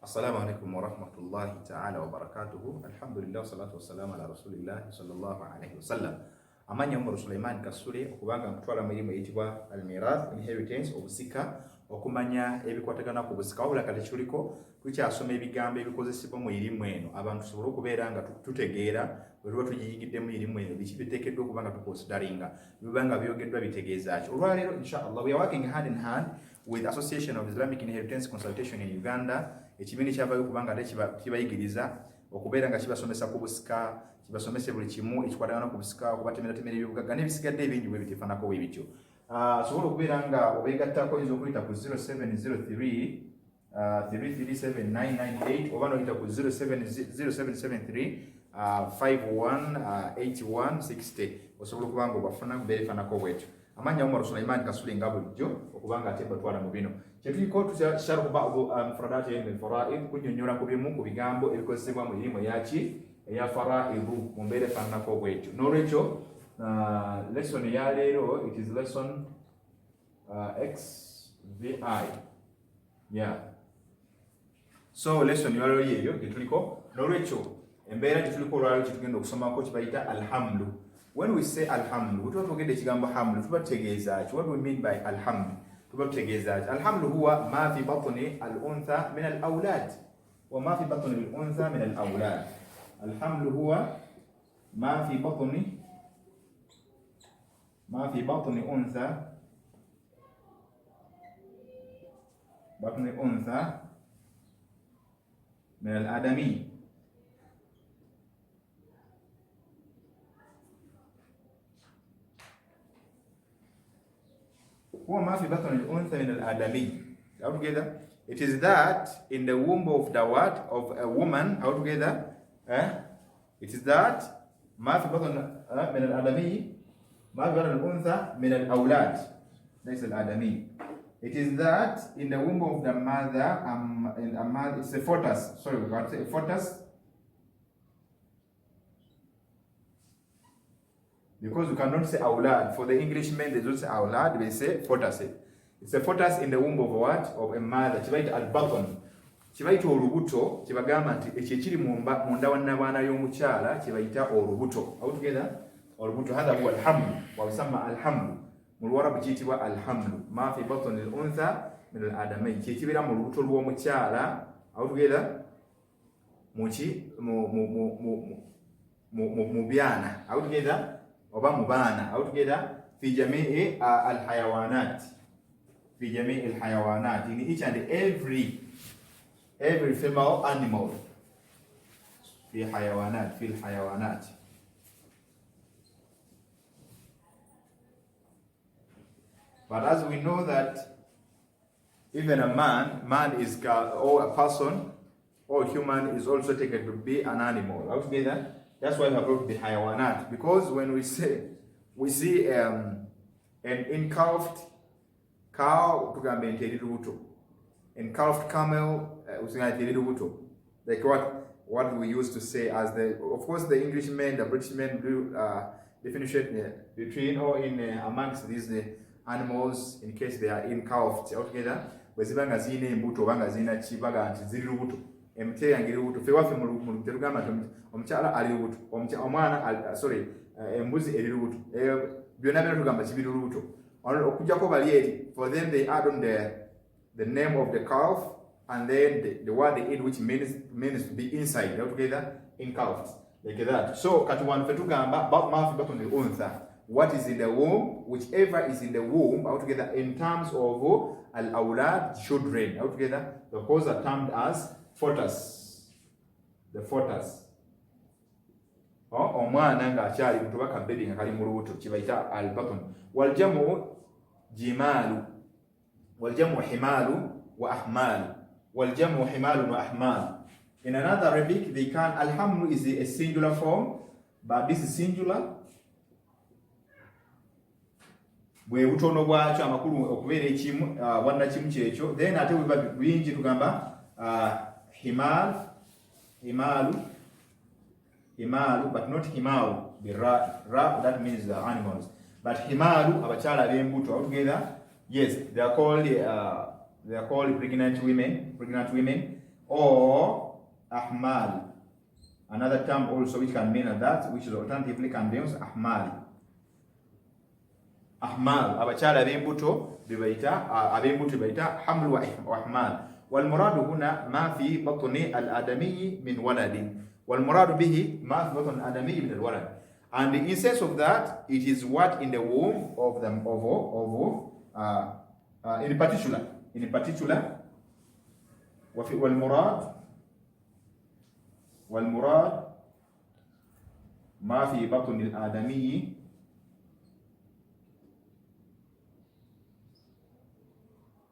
Assalamu alaikum wa rahmatullahi ta'ala wa barakatuhu. Alhamdulillah salatu wassalamu ala rasulillah sallallahu alaihi wasallam. Amanya Umar Sulaiman Kasule okubanga mutwala mirimu eyitibwa al-mirath inheritance obusika okumanya ebikwatagana ku busika wabula kati kiruliko tukyasoma ebigambo ebikozesebwa mu irimu eno abantu tusobole okubeera nga tutegeera bwe tuba tugiyigidde mu irimu eno biki biteekeddwa okuba nga tukonsideringa bibanga byogeddwa bitegeeza ki. Olwaleero inshallah we are working hand in hand with Association of Islamic Inheritance Consultation in Uganda. Ekibiina kyavayo kubanga ate kibayigiriza okubeera nga kibasomesa ku busika, kibasomese buli kimu ekikwatagana ku busika, okubatemeratemera ebyobugagga n'ebisigadde ebingi bwe biteefanako bwe bityo. Sobola okubeera nga obeegattako oyinza okuyita ku 0703 337 oba n'oyita ku 0773 518160 osobola okuba nga obafuna beefanako bwetyo. Amanya Umar Sulaiman Kasule nga bulijjo okubanga ate batwala mu bino kyetuliko tusharuhu ba'du mufradati ilmi al-fara'id kunnyonnyola ku bimu ku bigambo ebikozesebwa mu irimu eya fara'idu mu mbeera efaananako bwetyo. N'olwekyo lesson ya leero it is lesson XVI. So lesson ya leero yeeyo gyetuliko. N'olwekyo embeera gyetuliko olwaleero kyetugenda okusomako kibayita alhamdu. When we say alhamdu, tuba tugenda ekigambo hamdu tuba tutegeeza ki? What do we mean by alhamdu? Tuba tutegeeza ki? Alhamdu huwa ma fi batni al-untha min al-awlad wa ma fi batni al-untha min al-awlad. Alhamdu huwa ma fi batni untha min al-adami. All together, it is that in the womb of the what of a woman. All together, it is that ما في بطن من الآدمي ما في بطن الأنثى من الأولاد ليس الآدمي. It is that in the womb of the mother, it's a fetus. Sorry, we can't say a fetus. Because you cannot say awlad. For the Englishmen, they don't say awlad, they say fetus. It's a fetus in the womb of what? Of a mother. Kibaita al-batn. Kibaita olubuto. Kibagamba nti ekiri munda wa nnabaana y'omukyala kibaita olubuto. All together? Olubuto. Hadha huwa alhamdu. Wa yusamma alhamdu. Mu Luwarabu kiyitibwa alhamdu. Ma fi batni al-untha min al-adamayn. Kyekibeera mu lubuto lw'omukyala. All together? Mu byana. All together? Oba mubana. All together fi jamii al-hayawanat, fi jamii al-hayawanat, in each and every female animal, fi hayawanat. But as we know that even a man is or a person or human is also taken to be an animal. All together. That's why we have brought the hayawanat, because when we see an engulfed cow, engulfed camel, like what we used to say as of course the Englishmen, the Britishmen do definition between or in amongst these animals in case they are engulfed altogether. Bwezibanga zine embuto banga zina kibaga nti ziri lubuto. Emite yange lubuto fe wafe mu terugamba omukyala ali lubuto omwana sorry embuzi eri lubuto byonna byonna tugamba kibiri lubuto okujjako bali eri. For them they add on the name of the calf and then the word they add, which means to be inside altogether, engulfed like that. So kati wano fe tugamba ma fi batni al-untha, what is in the womb, whichever is in the womb altogether, in terms of al-awlad, children altogether, those are termed as fetus. The fetus. Omwana nga akyali muto baka baby nga kali mu lubuto kibayita al-batn. Waljamu jimalu, waljamu himalu wa ahmalu, waljamu himalu wa ahmalu. In another Arabic, they can, alhamdu is a singular form, but this is singular. Bwe butono bwakyo amakulu okubeera ekimu wanna kimu kyekyo, then ate bwe bingi tugamba himalu, but not himalu. The ra that means the animals. But himalu abakyala b'embuto altogether, yes, they are called pregnant women. or ahmal. Another term also which can mean that, which is alternatively can be ahmal. Ahmal, abakyala ab'embuto bebayita ab'embuto bebayita hamlu wa ahmal. والمراد هنا ما في بطن الآدمي من ولد. والمراد به ما في بطن الآدمي من الولد. And in sense of that, it is what in the womb of the in particular والمراد ما في بطن الآدمي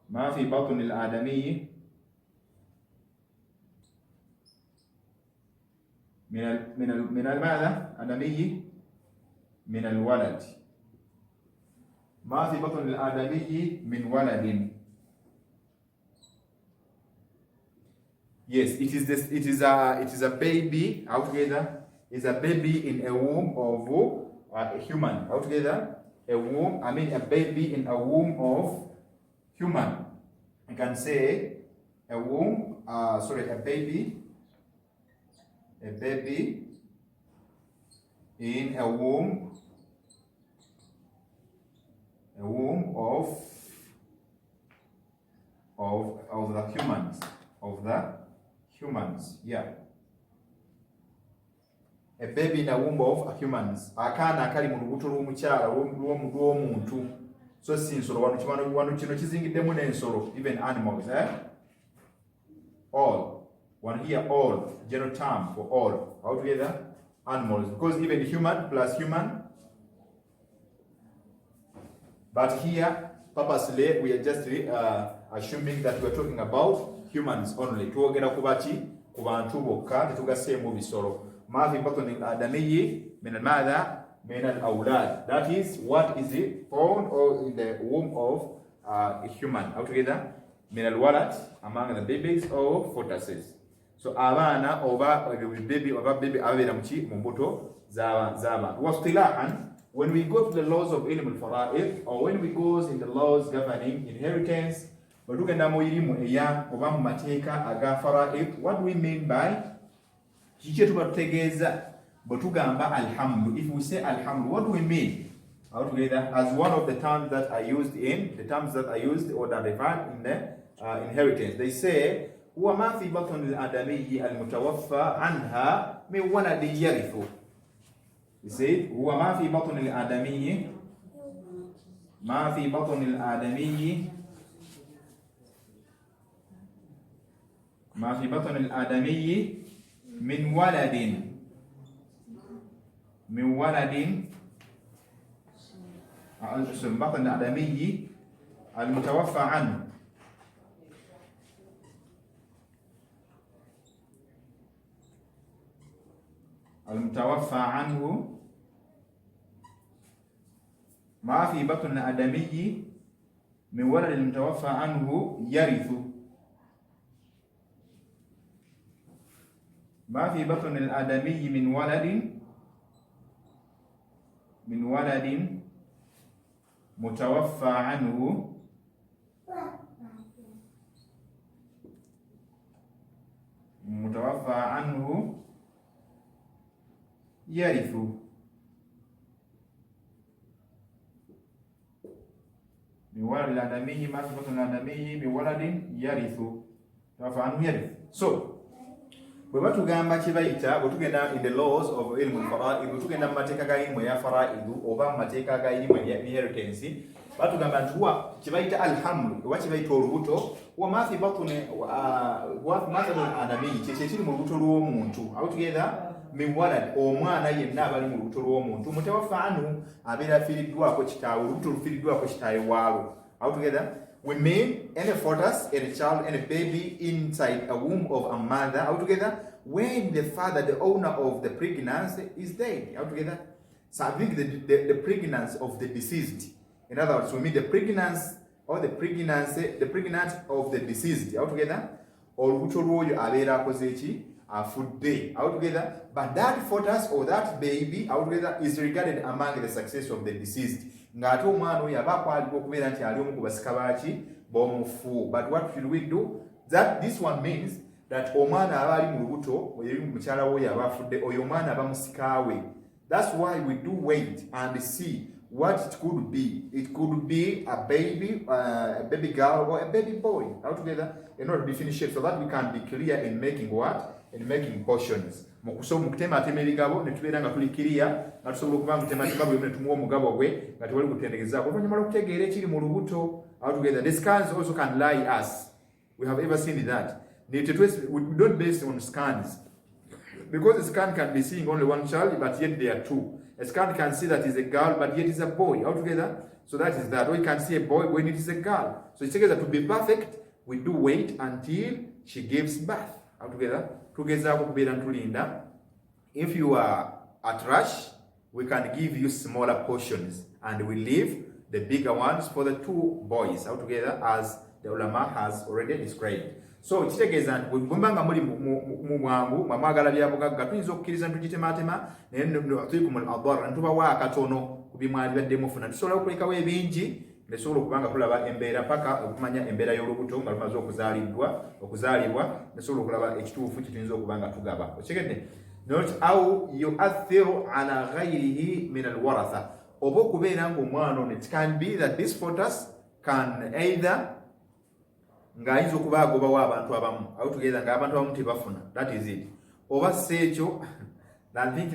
ما في بطن الآدمي من ماذا؟ آدمي من الولد. ما في بطن الآدمي من ولد. Yes, it is a baby altogether. It's a baby in a womb of a human altogether. A womb, I mean a baby in a womb of human. I can say a womb. A baby in a womb of the humans, yeah. A baby in a womb of humans. Akaana akali mu lubuto lw'omukyala lw'omuntu. So si nsolo wano kino kizingiddemu n'ensolo, even animals, all. One here, all, general term for all, altogether, animals, because even human plus human. But here, purposely, we are just assuming that we are talking about humans only. Tuogera kubaki kubantu bokka tetugaseemu bisolo. Ma fi batni al-adamiyyi min al-madha min al-awlad. That is what is it born or in the womb of a human. Altogether, min al-walad, among the babies or fetuses. So abaana oba baby abeera muki mu mbuto z'abantu. Wastilahan, when we go to the laws of ilm al-fara'id, or when we go in the laws governing inheritance, bwe tugenda mu irimu eya oba mu mateeka aga fara'id, what do we mean by kiki tuba tutegeeza bwe tugamba alhamdu? If we say alhamdu, what do we mean? Altogether, as one of the terms that are used or that are referred in the inheritance, they say هو ما في بطن الآدمي المتوفى عنها من ولد يرث. You see, هو ما في بطن الآدمي من ولد بطن الآدمي المتوفى عنه ما في بطن الآدمي من ولد المتوفى عنه يرث. ما في بطن الآدمي من ولد متوفى عنه يرث. من ولد الآدمي ما في بطن الآدمي من ولد يرث. متوفى عنه يرث. So bwe batugamba kibayita bwe tugenda in the laws of ilmu al-fara'id, bwe tugenda mu mateeka ga ilmu ya faraidu oba mu mateeka ga ilmu ya inheritance, batugamba nti huwa kibayita alhamdu oba kibayita olubuto, huwa ma fi batni adami, kyekiri mu lubuto lw'omuntu. Altogether, min walad, omwana yenna abali mu lubuto lw'omuntu, mutawaffa anhu, abeera afiiriddwako kitaawe, olubuto lufiiriddwako kitaawe waalo. Altogether, we mean any fetus, any child, any baby inside a womb of a mother, altogether, when the father, the owner of the pregnancy, is dead, altogether. So I think the pregnancy of the deceased. In other words, we mean the pregnancy of the deceased, altogether, or olubuto abeera akoze ki afudde, altogether. But that fetus or that baby, altogether, is regarded among the success of the deceased. Ng'ate omwana oyo aba akwalibwa okubeera nti ali omu ku basika baaki b'omufu. But what should we do? That this one means that omwana aba ali mu lubuto eri mukyala we yaba afudde oyo omwana aba musikaawe. That's why we do wait and see what it could be. It could be a baby girl or a baby boy altogether in order to differentiate so that we can be clear in making what? In making portions. Mukusobola mukutema ebigabo ne tubeera nga tuli clear nga tusobola okuba mutema buli muntu tumuwa omugabo gwe nga tewali kutendegezaako oluvannyuma lw'okutegeera ekiri mu lubuto altogether. The scans also can lie us. We have ever seen that. We don't base on scans. Because a scan can be seeing only one child, but yet there are two. A scan can see that it's a girl, but yet it's a boy altogether. So that is that. Or you can see a boy when it is a girl. So it's together to be perfect, we do wait until she gives birth altogether. If you are at rush, we can give you smaller portions and we leave the bigger ones for the two boys altogether, as the ulama has already described. So kitegeeza nti bwe nga muli mu bwangu mwamwagala bya bugagga tuyinza okukkiriza ntugitematema naye tuyikumul adar ntubawa akatono ku bimwali badde mufuna tusobola okulekawo ebingi nesobola okuba nga tulaba embeera paka okumanya embeera y'olubuto nga lumaze okuzaalibwa nesobola okulaba ekituufu kituyinza okuba nga tugaba okigedde not au yuathiru ala ghayrihi min alwaratha oba okubeera ng'omwana ono it can be that this fetus can either ng'ayinza okuba agobawo abantu abamu altogether ng'abantu abamu tebafuna, that is it, oba seekyo I think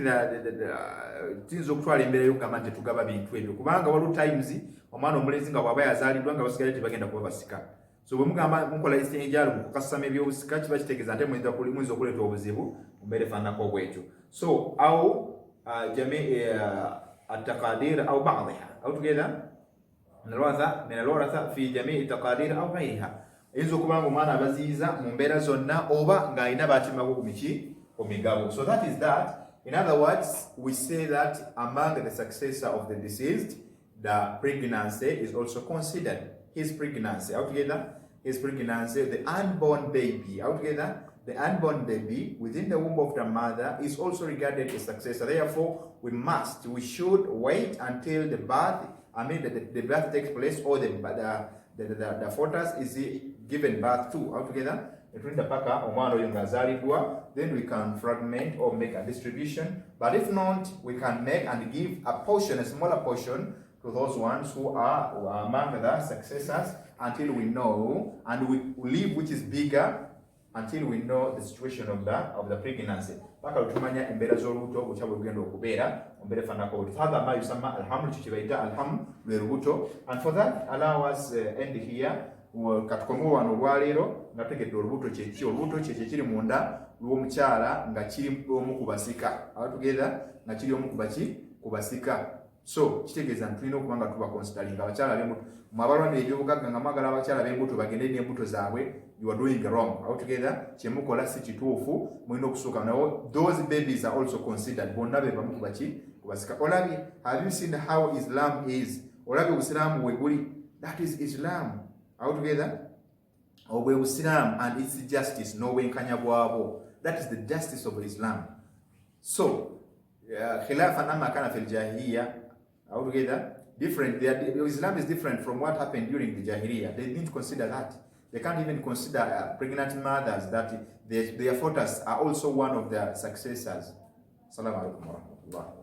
tuyinza okutwala embeera y'okugamba nti tetugaba bintu ebyo kubanga waliwo times omwana omulenzi nga bw'aba yazaaliddwa nga basigadde tebagenda kuba basika. So bwe mugamba mukola ekisenjaalo mu kukasama ebyobusika kiba kitegeeza nti muyinza okuleeta obuzibu mu mbeera efaananako bwekyo. So au jamii ataqadir au ba'dha altogether min alwaratha fi jamii taqadir au ghayriha. Eyinza okuba nga omwana abaziyiza mu mbeera zonna oba ng'alina baatimako ku migabo. So that is that. In other words, we say that among the successor of the deceased, the pregnancy is also considered. His pregnancy, altogether, the unborn baby, altogether, the unborn baby within the womb of the mother is also regarded as successor. Therefore, we should wait until the birth, the birth takes place or the fetus is given birth to, altogether. Then we can fragment or make a distribution. But if not, we can make and give a portion, a smaller portion, to those ones who are among the successors until we know, and we leave which is bigger until we know the situation of the pregnancy. Paka lutumanya embeera z'olubuto bukya bwe bugenda okubeera ombeera efaananako bwe father ma yusamma alhamdu kye bayita alhamdu lwe lubuto. And for that allow us end here. Katukomo wano olwaleero nga tegedde olubuto kyeki. Olubuto kyekyo kiri munda lw'omukyala nga kiri omu ku basika altogether nga kiri omu ku basika. So kitegeeza nti tulina okuba nga tuba considering abakyala b'embuto mu abalwanira ebyobugagga nga mwagala abakyala b'embuto bagende n'embuto zaabwe, you are doing wrong altogether. Kyemukola si kituufu, mulina okusooka nawo. Those babies are also considered, bonna be bamu ku basika. Olabye, have you seen how Islam is? Olabye obusiraamu we buli, that is Islam altogether. Obwe busiraamu and its justice n'obwenkanya bwabo, that is the justice of Islam. So khilafan amma kana fil jahiliya altogether different. Islam is different from what happened during the Jahiliyyah. They didn't consider that. They can't even consider pregnant mothers that their fetus are also one of their successors. Assalamu alaikum wa rahmatullah.